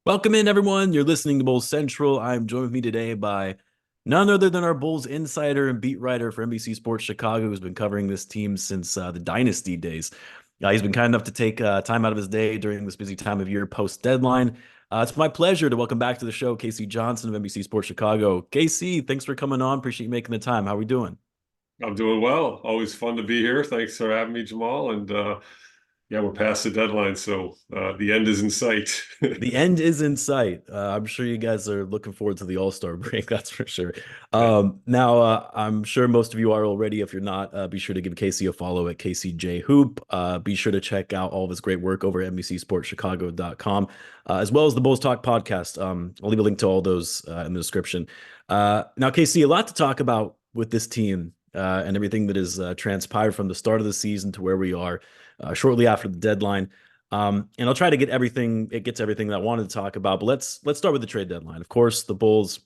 Welcome in, everyone. You're listening to Bulls Central. I'm joined with me today by none other than our Bulls insider and beat writer for NBC Sports Chicago, who's been covering this team since the Dynasty days. He's been kind enough to take time out of his day during this busy time of year post deadline. It's my pleasure to welcome back to the show Casey Johnson of NBC Sports Chicago. Casey, thanks for coming on. Appreciate you making the time. How are we doing? I'm doing well. Always fun to be here. Thanks for having me, Jamal. And yeah, we're past the deadline, so the end is in sight. The end is in sight. I'm sure you guys are looking forward to the All-Star break, that's for sure. Yeah. Now, I'm sure most of you are already. If you're not, be sure to give Casey a follow at KCJ Hoop. Be sure to check out all of his great work over at NBCSportsChicago.com, as well as the Bulls Talk podcast. I'll leave a link to all those in the description. Now, Casey, a lot to talk about with this team and everything that has transpired from the start of the season to where we are shortly after the deadline. And I'll try to get everything. It gets everything that I wanted to talk about. But let's start with the trade deadline. Of course, the Bulls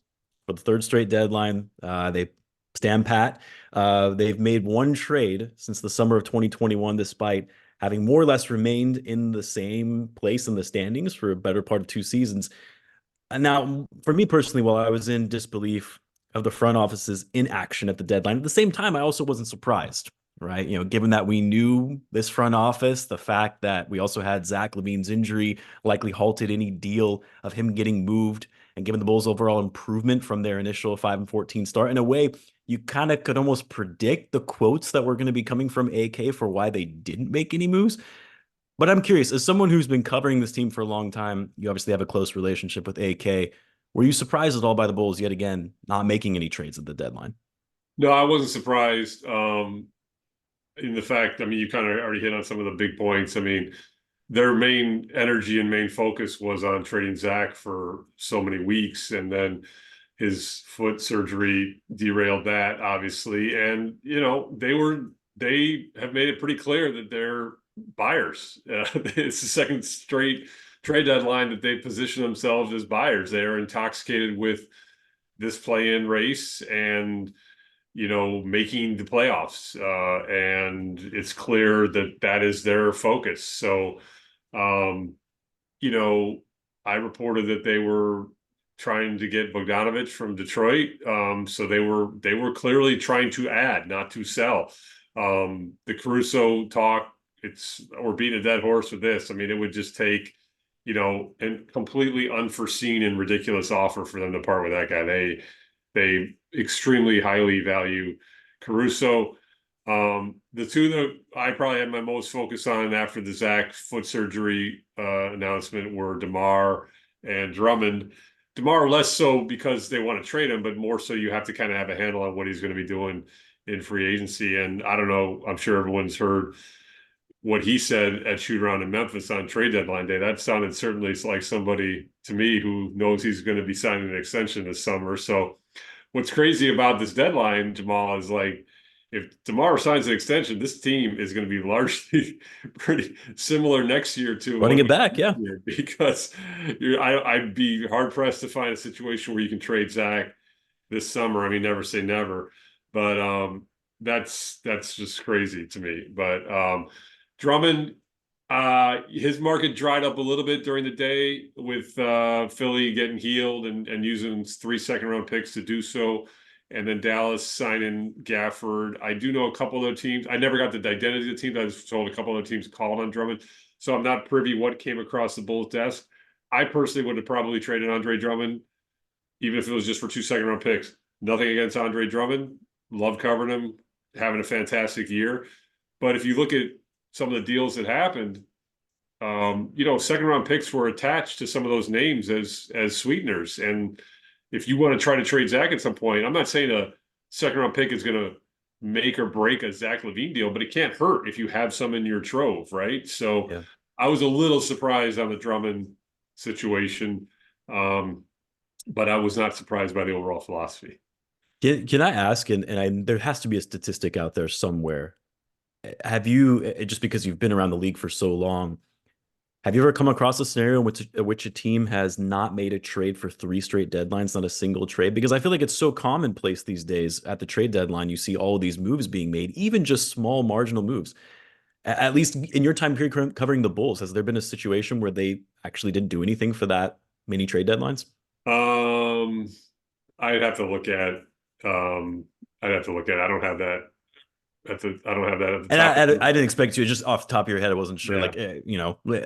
for the third straight deadline. They stand pat. They've made one trade since the summer of 2021, despite having more or less remained in the same place in the standings for a better part of two seasons. And now, for me personally, while I was in disbelief of the front office's inaction at the deadline, at the same time, I also wasn't surprised, right? Given that we knew this front office, the fact that we also had Zach LaVine's injury likely halted any deal of him getting moved, and given the Bulls' overall improvement from their initial 5-14 start, in a way, you kind of could almost predict the quotes that were going to be coming from AK for why they didn't make any moves. But I'm curious, as someone who's been covering this team for a long time, you obviously have a close relationship with AK. Were you surprised at all by the Bulls yet again not making any trades at the deadline? No, I wasn't surprised in the fact, I mean, you kind of already hit on some of the big points. I mean, their main energy and main focus was on trading Zach for so many weeks. And then his foot surgery derailed that, obviously. And, they have made it pretty clear that they're buyers. It's the second straight trade deadline that they position themselves as buyers. They are intoxicated with this play-in race and making the playoffs, and it's clear that that is their focus. So, um, I reported that they were trying to get Bogdanovich from Detroit. So they were clearly trying to add, not to sell. The Caruso talk, we're beating a dead horse with this. I mean, it would just take, a completely unforeseen and ridiculous offer for them to part with that guy. They extremely highly value Caruso. The two that I probably had my most focus on after the Zach foot surgery announcement were DeMar and Drummond. DeMar less so because they want to trade him, but more so you have to kind of have a handle on what he's going to be doing in free agency. And I don't know, I'm sure everyone's heard what he said at shoot around in Memphis on trade deadline day. That sounded certainly like somebody to me who knows he's going to be signing an extension this summer. So what's crazy about this deadline, Jamal, is like if DeMar signs an extension, this team is going to be largely pretty similar next year to Running what it we back, yeah. here, because I'd be hard pressed to find a situation where you can trade Zach this summer. I mean, never say never, but that's just crazy to me. But Drummond, his market dried up a little bit during the day with Philly getting healed and using 3 second-round picks to do so, and then Dallas signing Gafford. I do know a couple of other teams. I never got the identity of the teams. I was told a couple of other teams called on Drummond, so I'm not privy what came across the Bulls' desk. I personally would have probably traded Andre Drummond, even if it was just for 2 second-round picks. Nothing against Andre Drummond. Love covering him, having a fantastic year. But if you look at some of the deals that happened, second round picks were attached to some of those names as sweeteners. And if you want to try to trade Zach at some point, I'm not saying a second round pick is going to make or break a Zach LaVine deal, but it can't hurt if you have some in your trove, right? So Yeah. I was a little surprised on the Drummond situation, but I was not surprised by the overall philosophy. Can I ask, there has to be a statistic out there somewhere. Have you, just because you've been around the league for so long, have you ever come across a scenario in which a team has not made a trade for 3 straight deadlines, not a single trade? Because I feel like it's so commonplace these days at the trade deadline. You see all of these moves being made, even just small marginal moves. At least in your time period covering the Bulls, has there been a situation where they actually didn't do anything for that mini trade deadlines? Um, I'd have to look at. I'd have to look at. I don't have that I don't have that at the And top of I didn't expect you just off the top of your head. I wasn't sure. Yeah. Like,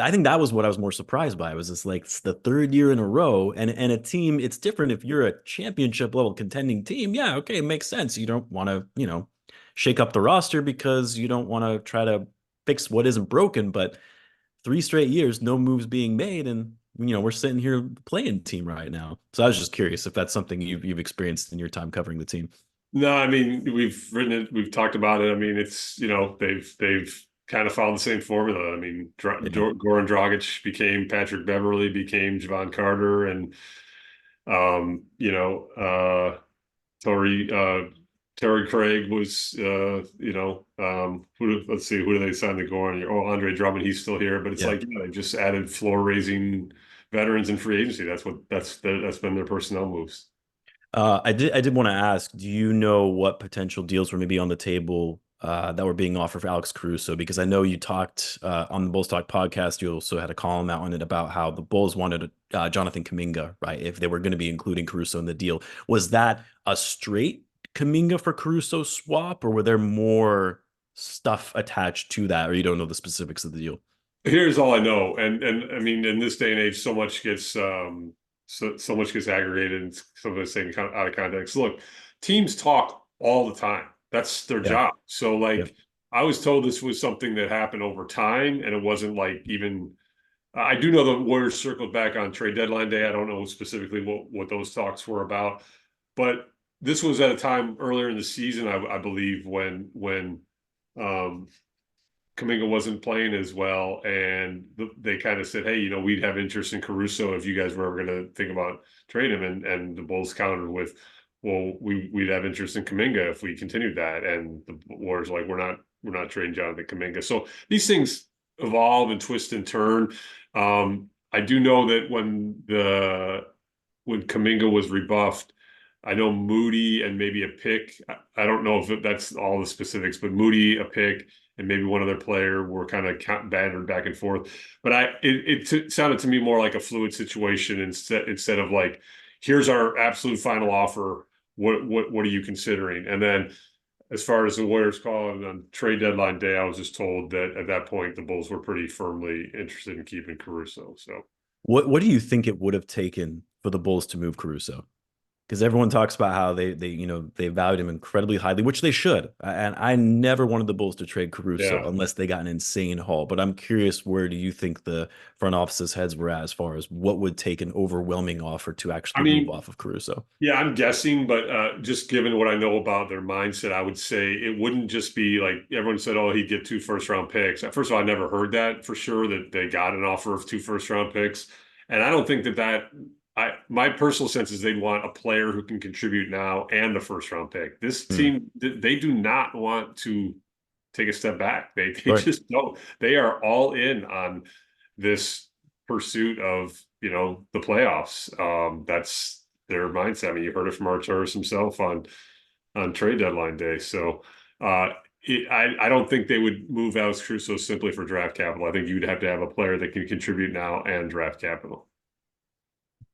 I think that was what I was more surprised by. It was just like it's the third year in a row, and a team. It's different if you're a championship level contending team. Yeah, okay, it makes sense. You don't want to, shake up the roster because you don't want to try to fix what isn't broken. But 3 straight years, no moves being made, and we're sitting here playing team right now. So I was just curious if that's something you've experienced in your time covering the team. No, I mean we've written it, we've talked about it. I mean it's they've kind of followed the same formula. I mean Yeah. Goran Dragic became Patrick Beverly, became Javon Carter, and um, you know Torrey Terry Craig was let's see, who do they sign to Goran? Oh, Andre Drummond, he's still here, but it's Yeah. like they just added floor raising veterans in free agency. That's been their personnel moves. I did want to ask, do you know what potential deals were maybe on the table that were being offered for Alex Caruso? Because I know you talked on the Bulls Talk podcast, you also had a column out on it about how the Bulls wanted Jonathan Kuminga, right? If they were going to be including Caruso in the deal. Was that a straight Kuminga for Caruso swap, or were there more stuff attached to that, or you don't know the specifics of the deal? Here's all I know, and I mean, in this day and age, so much gets aggregated and some of it's taken out of context. Look, teams talk all the time. That's their Yeah. job. So, Yeah. like, I was told this was something that happened over time, and it wasn't like even. I do know the Warriors circled back on trade deadline day. I don't know specifically what those talks were about, but this was at a time earlier in the season, I believe, when um, Kuminga wasn't playing as well, and they kind of said, "Hey, we'd have interest in Caruso if you guys were ever going to think about trading him." And the Bulls countered with, "Well, we'd have interest in Kuminga if we continued that." And the Warriors were like, "We're not trading Jonathan Kuminga." So these things evolve and twist and turn. I do know that when Kuminga was rebuffed, I know Moody and maybe a pick. I don't know if that's all the specifics, but Moody, a pick, and maybe one other player were kind of battered back and forth. But it sounded to me more like a fluid situation instead of like, here's our absolute final offer. What are you considering? And then as far as the Warriors calling on trade deadline day, I was just told that at that point the Bulls were pretty firmly interested in keeping Caruso. So What do you think it would have taken for the Bulls to move Caruso? Because everyone talks about how they valued him incredibly highly, which they should. And I never wanted the Bulls to trade Caruso yeah, unless they got an insane haul. But I'm curious, where do you think the front office's heads were at as far as what would take an overwhelming offer to I actually move mean, off of Caruso? yeah, I'm guessing, but just given what I know about their mindset, I would say it wouldn't just be like everyone said, oh, he'd get 2 first-round picks. First of all, I never heard that for sure that they got an offer of 2 first-round picks. And I don't think my personal sense is they'd want a player who can contribute now and a first-round pick. This Hmm. team, they do not want to take a step back. They Right. just don't. They are all in on this pursuit of, the playoffs. That's their mindset. I mean, you heard it from Arturis himself on trade deadline day. So I don't think they would move Alex Caruso simply for draft capital. I think you'd have to have a player that can contribute now and draft capital.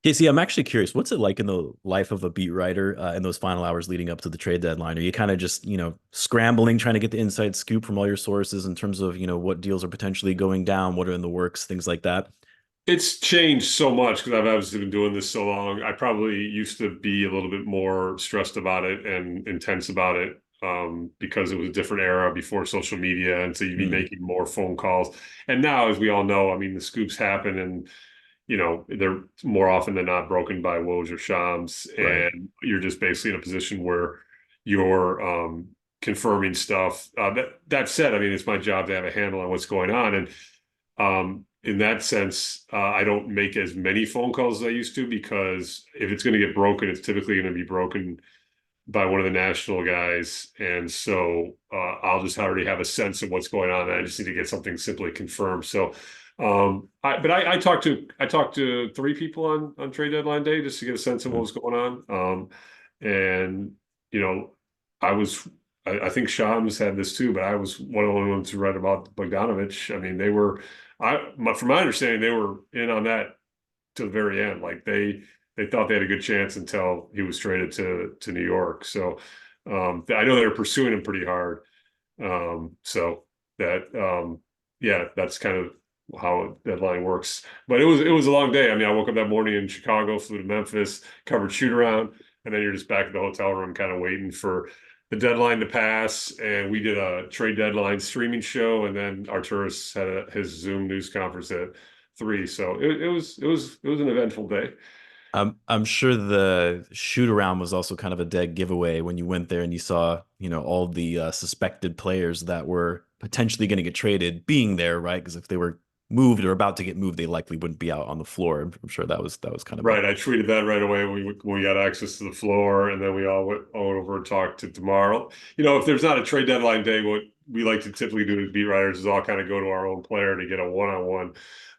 Casey, I'm actually curious, what's it like in the life of a beat writer in those final hours leading up to the trade deadline? Are you kind of just, scrambling, trying to get the inside scoop from all your sources in terms of, what deals are potentially going down, what are in the works, things like that? It's changed so much because I've obviously been doing this so long. I probably used to be a little bit more stressed about it and intense about it because it was a different era before social media. And so you'd be Hmm. making more phone calls. And now, as we all know, I mean, the scoops happen and, they're more often than not broken by Woj or Shams. Right. And you're just basically in a position where you're confirming stuff. That said, I mean, it's my job to have a handle on what's going on. And in that sense, I don't make as many phone calls as I used to because if it's going to get broken, it's typically going to be broken by one of the national guys, and so I'll just already have a sense of what's going on. I just need to get something simply confirmed. So, I talked to 3 people on trade deadline day just to get a sense of what Hmm. was going on. And you know, I was I think Shams had this too, but I was one of the only ones who read about Bogdanovich. I mean, they were from my understanding, they were in on that to the very end. Like they thought they had a good chance until he was traded to New York. So I know they're pursuing him pretty hard. So that yeah, that's kind of how deadline works. But it was a long day. I mean, I woke up that morning in Chicago, flew to Memphis, covered shoot around, and then you're just back at the hotel room, kind of waiting for the deadline to pass. And we did a trade deadline streaming show, and then Arturis had his Zoom news conference at 3. So it was an eventful day. I'm sure the shoot around was also kind of a dead giveaway when you went there and you saw, all the suspected players that were potentially going to get traded being there, right? Because if they were moved or about to get moved, they likely wouldn't be out on the floor. I'm sure that was kind of a Right, I tweeted that right away when we got access to the floor, and then we all went over and talked to tomorrow. If there's not a trade deadline day, what we like to typically do as beat writers is all kind of go to our own player to get a one-on-one.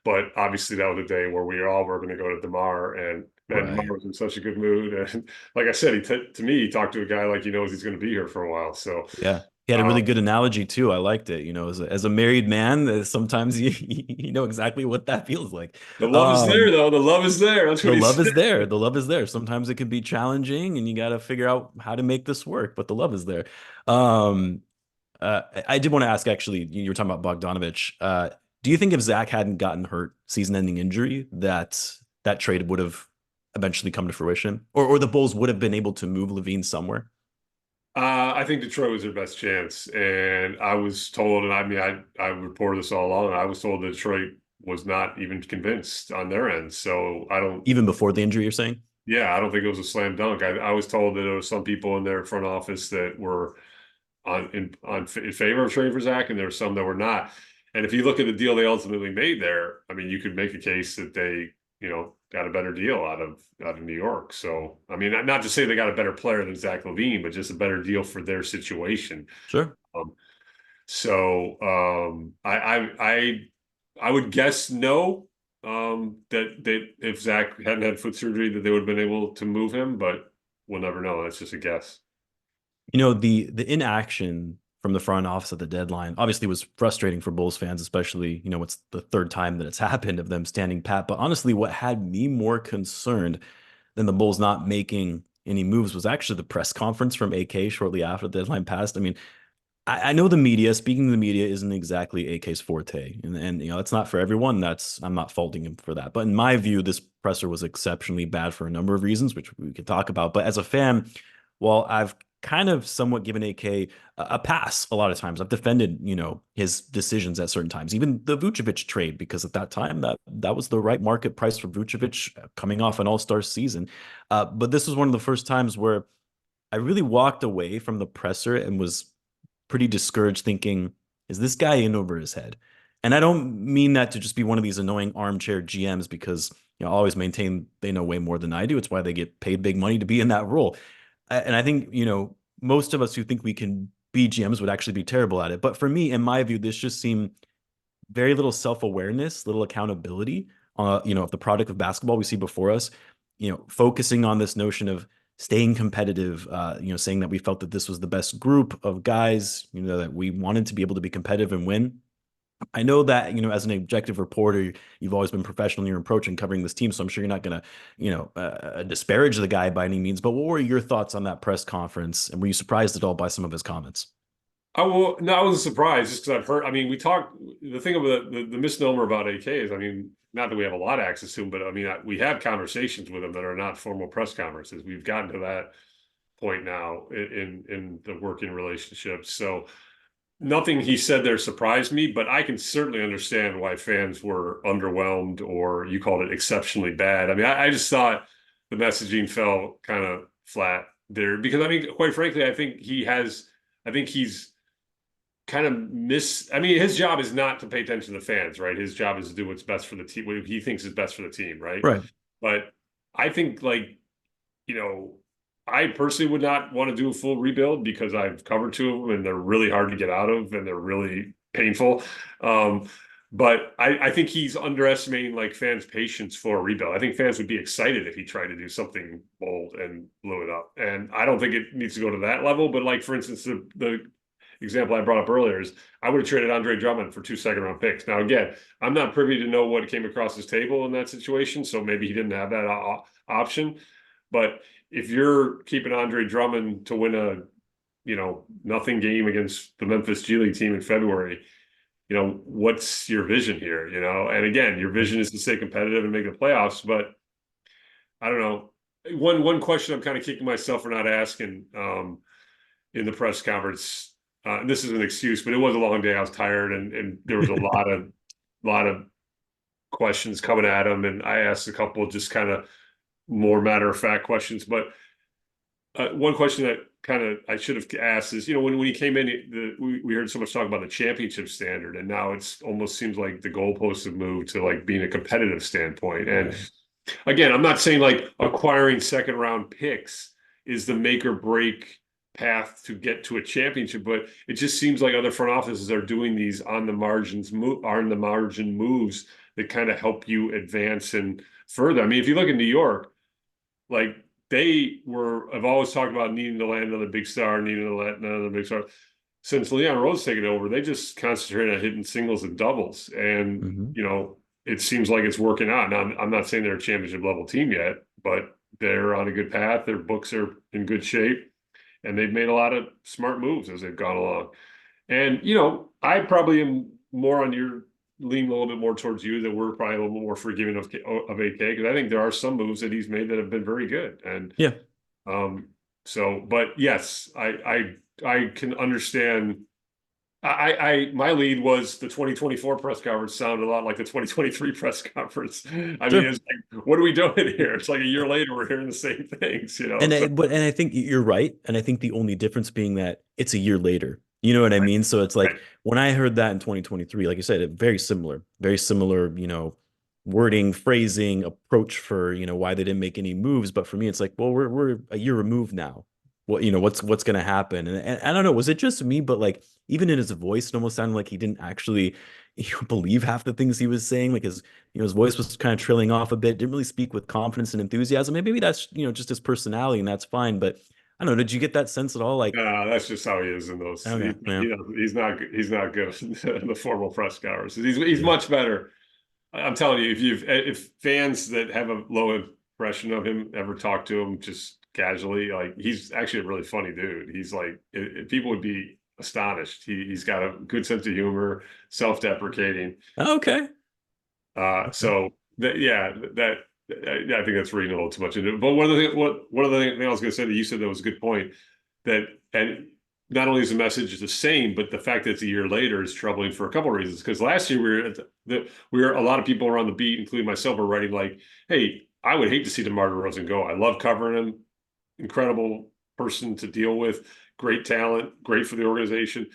But obviously, that was a day where we all were going to go to Demar, and man, Demar right. was in such a good mood. And like I said, to me, he talked to a guy like he knows he's going to be here for a while. So Yeah. He had a really um, good analogy too. I liked it. As a married man, sometimes you know exactly what that feels like. the love is there, Um, though. The love is there. That's what the he love said. is there. The love is there. Sometimes it can be challenging and you got to figure out how to make this work, but the love is there. Um, I did want to ask actually, you were talking about Bogdanovich. Do you think if Zach hadn't gotten hurt, season-ending injury, that trade would have eventually come to fruition? Or the Bulls would have been able to move LaVine somewhere? I think Detroit was their best chance, and I was told, and I mean, I reported this all along. I was told that Detroit was not even convinced on their end. So I don't, Even before the injury, you're saying? yeah, I don't think it was a slam dunk. I was told that there was some people in their front office that were in favor of trading for Zach, and there were some that were not. And if you look at the deal they ultimately made there, I mean, you could make a case that they, got a better deal out of New York. So, I mean, not to say they got a better player than Zach LaVine, but just a better deal for their situation. Sure. Um, so, I would guess no. That if Zach hadn't had foot surgery, that they would have been able to move him, but we'll never know. That's just a guess. The inaction from the front office at the deadline obviously was frustrating for Bulls fans, especially, it's the third time that it's happened of them standing pat. But honestly, what had me more concerned than the Bulls not making any moves was actually the press conference from AK shortly after the deadline passed. I mean, I know the media, speaking of the media, isn't exactly AK's forte. And it's not for everyone. I'm not faulting him for that. But in my view, this presser was exceptionally bad for a number of reasons, which we could talk about. But as a fan, while I've kind of somewhat given AK a pass a lot of times, I've defended, his decisions at certain times, even the Vucevic trade, because at that time that was the right market price for Vucevic coming off an all-star season. But this was one of the first times where I really walked away from the presser and was pretty discouraged thinking, is this guy in over his head? And I don't mean that to just be one of these annoying armchair GMs because I always maintain they know way more than I do. It's why they get paid big money to be in that role. And I think, most of us who think we can be GMs would actually be terrible at it. But for me, in my view, this just seemed very little self-awareness, little accountability, of the product of basketball we see before us, focusing on this notion of staying competitive, saying that we felt that this was the best group of guys, that we wanted to be able to be competitive and win. I know that, as an objective reporter, you've always been professional in your approach in covering this team. So I'm sure you're not going to, disparage the guy by any means. But what were your thoughts on that press conference? And were you surprised at all by some of his comments? No, I wasn't surprised just because I've heard. I mean, we talked. The thing about the misnomer about AK is, I mean, not that we have a lot of access to him, but I mean, we have conversations with him that are not formal press conferences. We've gotten to that point now in the working relationships. So nothing he said there surprised me, but I can certainly understand why fans were underwhelmed, or you called it exceptionally bad. I mean, I just thought the messaging fell kind of flat there because, I mean, quite frankly, I think he's kind of I mean, his job is not to pay attention to the fans, right? His job is to do what's best for the team, what he thinks is best for the team, right? Right. But I think, like, you know, I personally would not want to do a full rebuild because I've covered two of them and they're really hard to get out of and they're really painful. But I think he's underestimating like fans' patience for a rebuild. I think fans would be excited if he tried to do something bold and blew it up. And I don't think it needs to go to that level. But like, for instance, the example I brought up earlier is I would have traded Andre Drummond for 2 second-round picks. Now, again, I'm not privy to know what came across his table in that situation, so maybe he didn't have that option. But if you're keeping Andre Drummond to win a nothing game against the Memphis G League team in February, what's your vision here? And again, your vision is to stay competitive and make the playoffs, but I don't know. One question I'm kind of kicking myself for not asking in the press conference. And this is an excuse, but it was a long day. I was tired, and there was a lot of questions coming at him, and I asked a couple just kind of more matter of fact questions. But one question that kind of I should have asked is, when he came in, we heard so much talk about the championship standard, and now it's almost seems like the goalposts have moved to like being a competitive standpoint. And again, I'm not saying like acquiring second round picks is the make or break path to get to a championship, but it just seems like other front offices are doing these on the margin moves that kind of help you advance and further. I mean, if you look at New York, like I've always talked about needing to land another big star, needing to land another big star. Since Leon Rose taken over, they just concentrate on hitting singles and doubles. And, it seems like it's working out. Now, I'm not saying they're a championship level team yet, but they're on a good path. Their books are in good shape, and they've made a lot of smart moves as they've gone along. And, I probably am more on your lean a little bit more towards you, that we're probably a little more forgiving of AK, because I think there are some moves that he's made that have been very good. And Yeah. But yes, I can understand. My lead was the 2024 press conference sounded a lot like the 2023 press conference. I mean, it's like, what are we doing here? It's like a year later, we're hearing the same things, And I think you're right. And I think the only difference being that it's a year later. You know what I mean? So it's like when I heard that in 2023, like you said, very similar, wording, phrasing, approach for, why they didn't make any moves. But for me, it's like, well, we're a year removed now. What's going to happen? And I don't know, was it just me? But like, even in his voice, it almost sounded like he didn't actually believe half the things he was saying. Like his voice was kind of trailing off a bit, didn't really speak with confidence and enthusiasm. Maybe that's, just his personality, and that's fine. But I don't know, did you get that sense at all? Like, that's just how he is in those. okay, yeah. He's not good in the formal press conferences. He's much better. I'm telling you, if fans that have a low impression of him ever talk to him just casually, like, he's actually a really funny dude. He's like, people would be astonished. He's got a good sense of humor, self-deprecating. Okay. So that I think that's reading a little too much into it. But one of the things I was going to say that you said that was a good point, and not only is the message the same, but the fact that it's a year later is troubling for a couple of reasons. Because last year we were a lot of people around the beat, including myself, were writing like, "Hey, I would hate to see DeMar DeRozan go. I love covering him. Incredible person to deal with, great talent, great for the organization.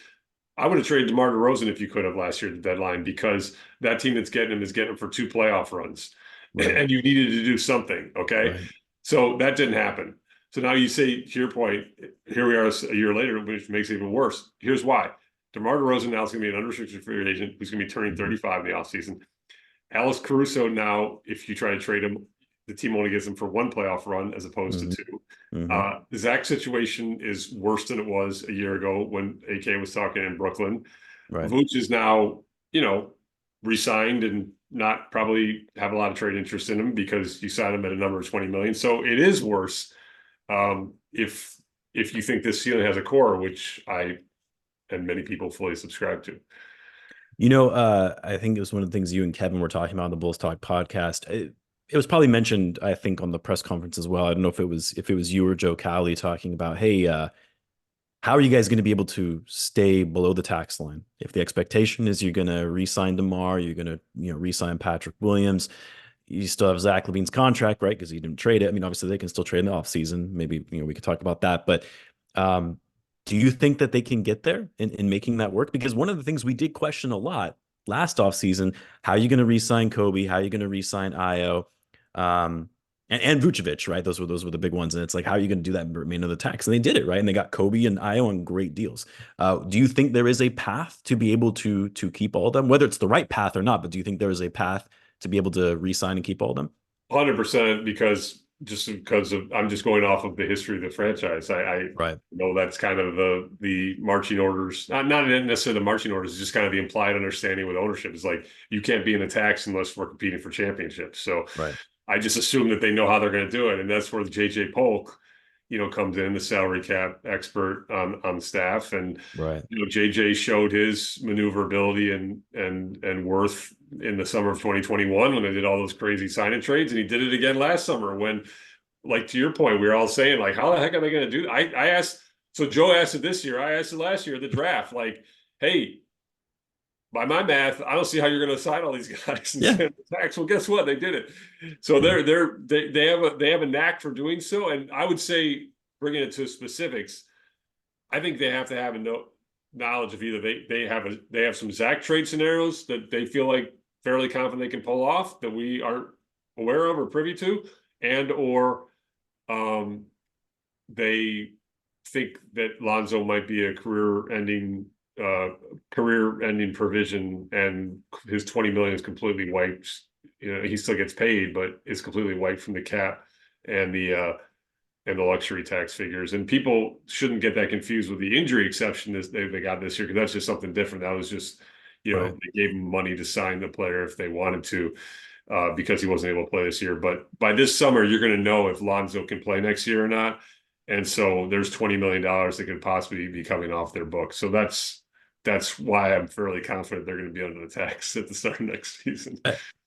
I would have traded DeMar DeRozan if you could have last year at the deadline, because that team that's getting him is getting him for 2 playoff runs, and you needed to do something. Okay, Right. So that didn't happen. So now you say, to your point, here we are a year later, which makes it even worse. Here's why. DeMar DeRozan now is going to be an unrestricted free agent who's going to be turning 35 in the offseason. Alex Caruso now, if you try to trade him, the team only gets him for 1 playoff run as opposed to 2. The Zach situation is worse than it was a year ago when AK was talking in Brooklyn. Right. Vooch is now, re-signed and not probably have a lot of trade interest in him because you signed him at a number of 20 million. So it is worse. If you think this ceiling has a core, which I and many people fully subscribe to. I think it was one of the things you and Kevin were talking about on the Bulls Talk podcast. It was probably mentioned, I think, on the press conference as well. I don't know if it was you or Joe Cowley talking about, hey, how are you guys going to be able to stay below the tax line? If the expectation is you're going to re-sign DeMar, you're going to re-sign Patrick Williams, you still have Zach LaVine's contract, right? Because he didn't trade it. I mean, obviously they can still trade in the offseason. Maybe we could talk about that. But do you think that they can get there in making that work? Because one of the things we did question a lot last offseason, how are you going to re-sign Coby? How are you going to re-sign Io? And Vucevic, right? Those were the big ones. And it's like, how are you going to do that and remain under the tax? And they did it, right? And they got Coby and Io on great deals. Do you think there is a path to be able to keep all of them, whether it's the right path or not? But do you think there is a path to be able to re-sign and keep all of them? 100%, because just because of I'm just going off of the history of the franchise. I Right. know that's kind of the marching orders, not necessarily the marching orders, just kind of the implied understanding with ownership is like you can't be in the tax unless we're competing for championships. So Right. I just assume that they know how they're going to do it, and that's where the JJ Polk, comes in, the salary cap expert on the staff, and Right. JJ showed his maneuverability and worth in the summer of 2021 when they did all those crazy sign and trades, and he did it again last summer when, like to your point, we were all saying like, how the heck are they going to do? I asked, so Joe asked it this year, I asked it last year at the draft, like, hey, by my math, I don't see how you're going to sign all these guys and Yeah. send the tax. Well, guess what? They did it. So Yeah. they have a knack for doing so. And I would say, bringing it to specifics, I think they have to have knowledge of either they have some Zach trade scenarios that they feel like fairly confident they can pull off that we aren't aware of or privy to, and or they think that Lonzo might be a uh, career ending provision, and his 20 million is completely wiped. He still gets paid, but it's completely wiped from the cap and the luxury tax figures. And people shouldn't get that confused with the injury exception they got this year, because that's just something different. That was just, Right. they gave him money to sign the player if they wanted to, because he wasn't able to play this year. But by this summer, you're going to know if Lonzo can play next year or not. And so there's $20 million that could possibly be coming off their books. So that's why I'm fairly confident they're going to be under the tax at the start of next season.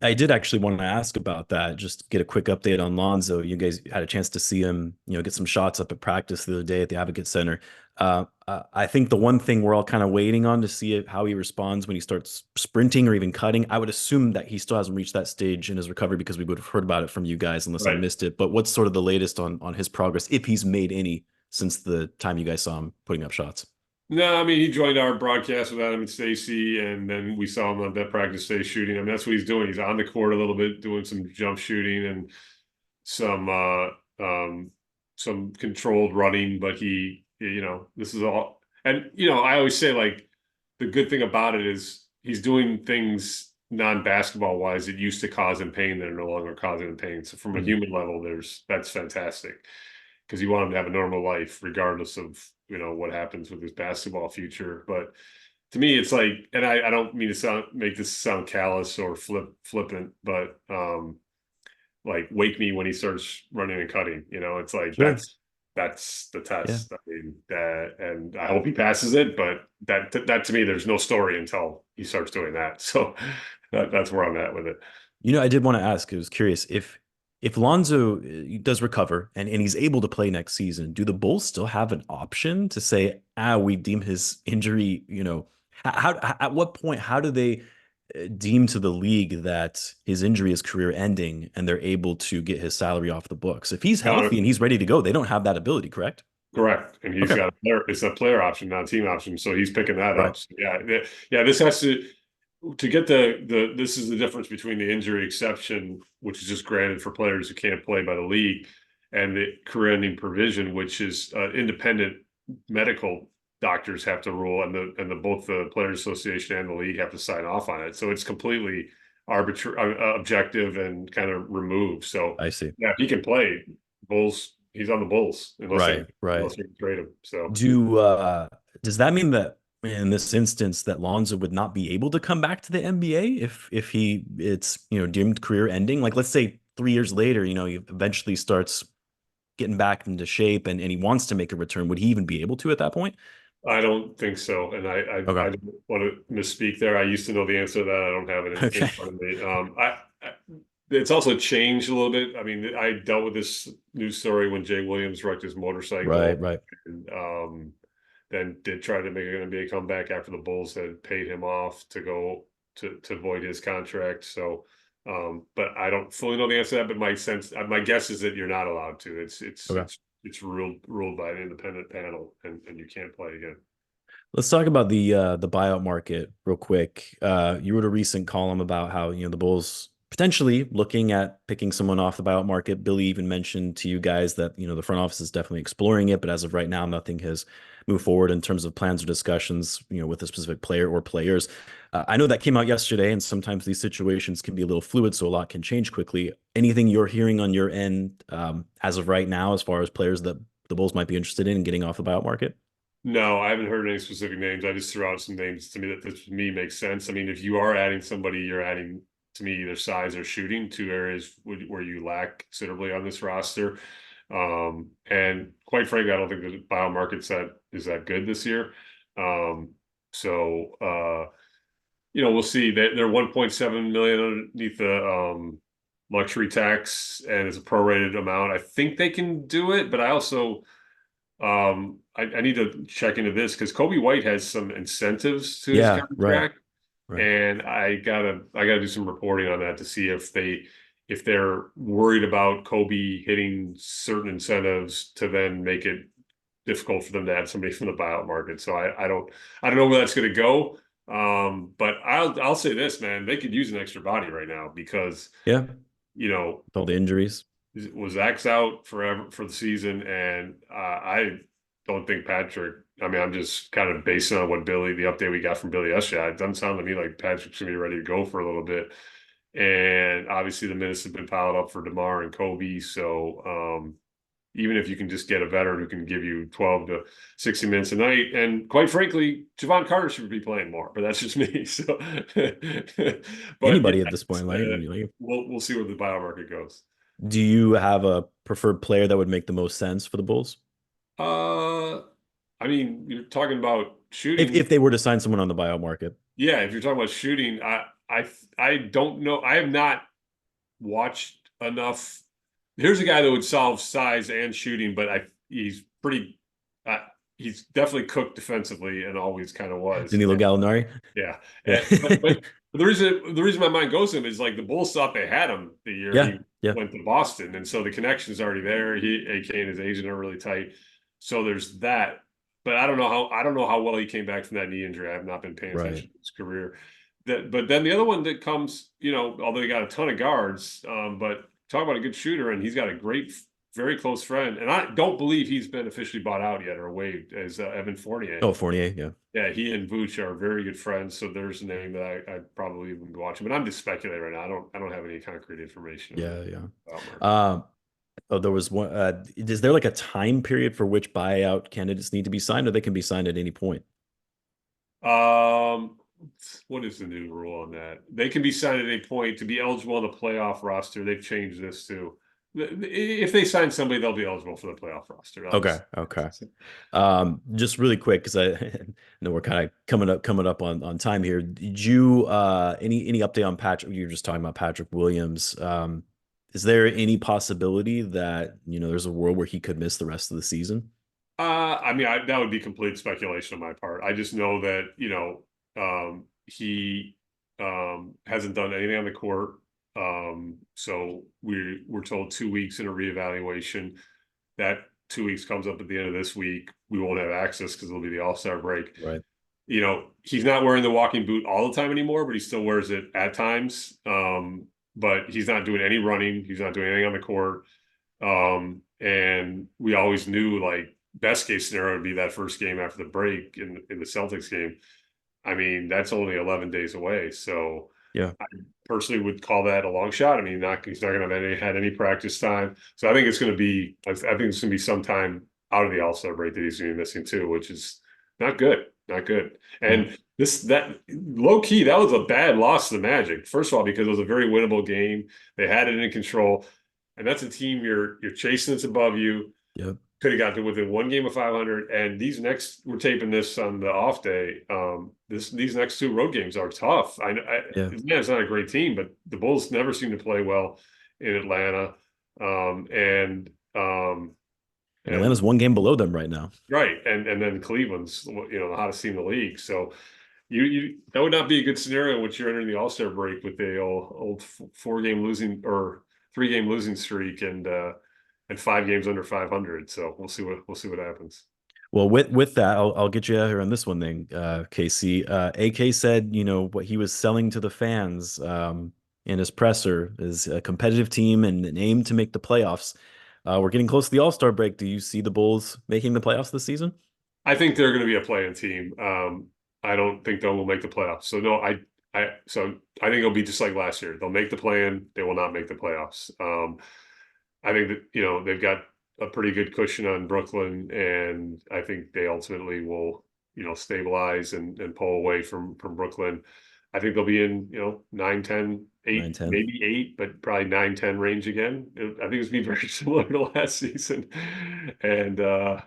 I did actually want to ask about that. Just get a quick update on Lonzo. You guys had a chance to see him, get some shots up at practice the other day at the Advocate Center. I think the one thing we're all kind of waiting on to see how he responds when he starts sprinting or even cutting. I would assume that he still hasn't reached that stage in his recovery because we would have heard about it from you guys, unless I Right. missed it. But what's sort of the latest on his progress, if he's made any since the time you guys saw him putting up shots? No, I mean, he joined our broadcast with Adam and Stacy, and then we saw him on that practice day shooting. I mean, that's what he's doing. He's on the court a little bit, doing some jump shooting and some some controlled running, but this is all. And I always say, like, the good thing about it is he's doing things non-basketball wise that used to cause him pain that are no longer causing him pain. So from a Mhm. human level, that's fantastic, because you want him to have a normal life regardless of what happens with his basketball future. But to me, it's like, and I don't mean to make this sound callous or flippant, but like, wake me when he starts running and cutting. It's like Sure. that's the Yeah. test. I mean, that, and I hope he passes it. But that to me, there's no story until he starts doing that. So that's where I'm at with it. I did want to ask, I was curious if Lonzo does recover and he's able to play next season, do the Bulls still have an option to say, we deem his injury, at what point, how do they deem to the league that his injury is career ending and they're able to get his salary off the books? If he's healthy and he's ready to go, they don't have that ability, correct? Correct, and he's Okay. got it's a player option, not a team option, so he's picking that Right. up. So yeah. This has to get this is the difference between the injury exception, which is just granted for players who can't play by the league, and the career-ending provision, which is independent medical doctors have to rule, and the both the Players Association and the league have to sign off on it. So it's completely arbitrary, objective, and kind of removed. So I see. yeah, if he can play, Bulls. He's on the Bulls Right. Right. unless they can trade him. So Do does that mean that in this instance that Lonzo would not be able to come back to the NBA if he it's deemed career ending? Like let's say 3 years later, he eventually starts getting back into shape and he wants to make a return. Would he even be able to at that point? I don't think so, and Okay. I don't want to misspeak there. I used to know the answer to that. I don't have it in Okay. front of me. It's also changed a little bit. I mean, I dealt with this news story when Jay Williams wrecked his Right, motorcycle, right. and then did try to make an NBA comeback after the Bulls had paid him off to go to void his contract. So, but I don't fully know the answer to that. But my guess is that you're not allowed to. Okay. It's ruled by an independent panel, and you can't play again. Let's talk about the buyout market real quick. You wrote a recent column about how the Bulls potentially looking at picking someone off the buyout market. Billy even mentioned to you guys that, the front office is definitely exploring it, but as of right now, nothing has moved forward in terms of plans or discussions, with a specific player or players. I know that came out yesterday, and sometimes these situations can be a little fluid, so a lot can change quickly. Anything you're hearing on your end, as of right now, as far as players that the Bulls might be interested in getting off the buyout market? No, I haven't heard any specific names. I just threw out some names to me that to me makes sense. I mean, if you are adding somebody, you're adding to me either size or shooting, two areas where you lack considerably on this roster. And quite frankly, I don't think the biomarket set is that good this year. Um, so we'll see. They're 1.7 million underneath the luxury tax, and it's a prorated amount. I think they can do it, but I also I need to check into this because Coby White has some incentives to his Yeah, right, contract, right. and I gotta do some reporting on that to see if they're worried about Coby hitting certain incentives to then make it difficult for them to add somebody from the buyout market. So I don't know where that's going to go. But I'll say this, man, they could use an extra body right now because Yeah, you know with all the injuries. was Zach's out forever for the season, and I don't think Patrick. I mean, I'm just kind of basing on what the update we got from Billy yesterday. It doesn't sound to me like Patrick's gonna be ready to go for a little bit. And obviously, the minutes have been piled up for DeMar and Coby. So even if you can just get a veteran who can give you 12 to 60 minutes a night, and quite frankly, Javon Carter should be playing more, but that's just me. So, but Anybody yeah, at this point, like, we'll see where the biomarket goes. do you have a preferred player that would make the most sense for the Bulls? Uh, I mean, you're talking about If shooting. they were to sign someone on the buyout market. Yeah, if you're talking about shooting, I don't know. I have not watched enough. Here's a guy that would solve size and shooting, but he's pretty. Uh, he's definitely cooked defensively and always kind of was. Danilo Gallinari. Yeah, Yeah. but the reason my mind goes to him is like the Bulls thought they had him the year Yeah. he Yeah. went to Boston, and so the connection is already there. AK and his agent are really tight, so there's that. But I don't know how well he came back from that knee injury. I have not been paying Right. attention to his career. But then the other one that comes, although he got a ton of guards, but talk about a good shooter, and he's got a great, very close friend, and I don't believe he's been officially bought out yet or waived as Evan Fournier. Oh, Fournier. Yeah. Yeah, he and Vooch are very good friends, so there's a name that I probably would be watching. But I'm just speculating right now. I don't have any concrete information on Yeah. Yeah. Biomarket. Um, oh, there was one. Is there like a time period for which buyout candidates need to be signed, or they can be signed at any point? What is the new rule on that? They can be signed at any point to be eligible on the playoff roster. They've changed this too. If they sign somebody, they'll be eligible for the playoff roster. I'll Okay. just Okay. Just really quick, because I know we're kind of coming up on time here. Did you any update on Patrick? You were just talking about Patrick Williams. Is there any possibility that there's a world where he could miss the rest of the season? I mean, that would be complete speculation on my part. I just know that he hasn't done anything on the court. So we're told 2 weeks in a reevaluation. That 2 weeks comes up at the end of this week. We won't have access because it'll be the All-Star break. Right. He's not wearing the walking boot all the time anymore, but he still wears it at times. But he's not doing any running. He's not doing anything on the court. And we always knew like best case scenario would be that first game after the break in the Celtics game. I mean, that's only 11 days away. So Yeah. I personally would call that a long shot. I mean, he's not going to have had any practice time. So I think it's going to be, I think it's going to be some time out of the All-Star break that he's going to be missing too, which is not good, not good. Yeah. And that low key, that was a bad loss to the Magic. First of all, because it was a very winnable game. They had it in control. And that's a team you're chasing that's above you. Yep. Could have got to within one game of 500. And we're taping this on the off day. These next two road games are tough. Yeah. Atlanta's not a great team, but the Bulls never seem to play well in Atlanta. And And Atlanta's one game below them right now. right, and then Cleveland's the hottest team in the league. So you that would not be a good scenario in which you're entering the All-Star break with the old 4-game losing or 3-game losing streak and 5 games under 500. So we'll see what happens. Well, with that, I'll get you out here on this one thing, KC. AK said, what he was selling to the fans. in his presser is a competitive team and an aim to make the playoffs. We're getting close to the All-Star break. Do you see the Bulls making the playoffs this season? I think they're going to be a play-in team. I don't think they'll make the playoffs. So no, so I think it'll be just like last year. They'll make the play-in. They will not make the playoffs. I think that they've got a pretty good cushion on Brooklyn, and I think they ultimately will stabilize and pull away from Brooklyn. I think they'll be in 9, 10, 9, 8, 10. maybe 8, but probably 9, 10 range again. I think it's gonna be very similar to last season, and I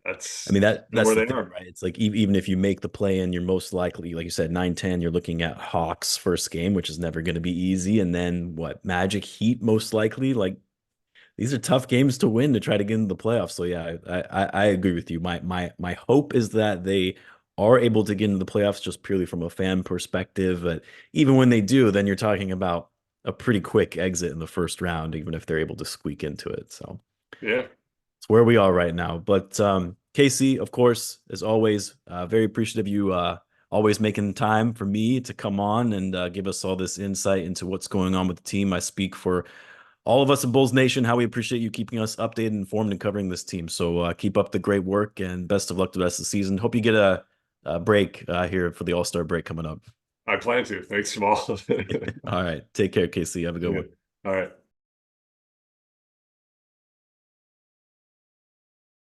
that's mean kind of that's where the they thing, are. right? It's like even if you make the play in, you're most likely, like you said, 9, 10. You're looking at Hawks first game, which is never going to be easy, and then what? Magic, Heat, most likely. Like these are tough games to win to try to get into the playoffs. So yeah, I agree with you. My hope is that they are able to get into the playoffs just purely from a fan perspective. But even when they do, then you're talking about a pretty quick exit in the first round, even if they're able to squeak into it. So Yeah, it's where we are right now. But Casey, of course, as always, very appreciative you always making time for me to come on and give us all this insight into what's going on with the team. I speak for all of us in Bulls Nation, how we appreciate you keeping us updated, informed, and covering this team. So keep up the great work and best of luck the rest of the season. Hope you get a break here for the All-Star break coming up. I plan to. Thanks, Jamal. All right. Take care, Casey. Have a good Yeah. one. All right.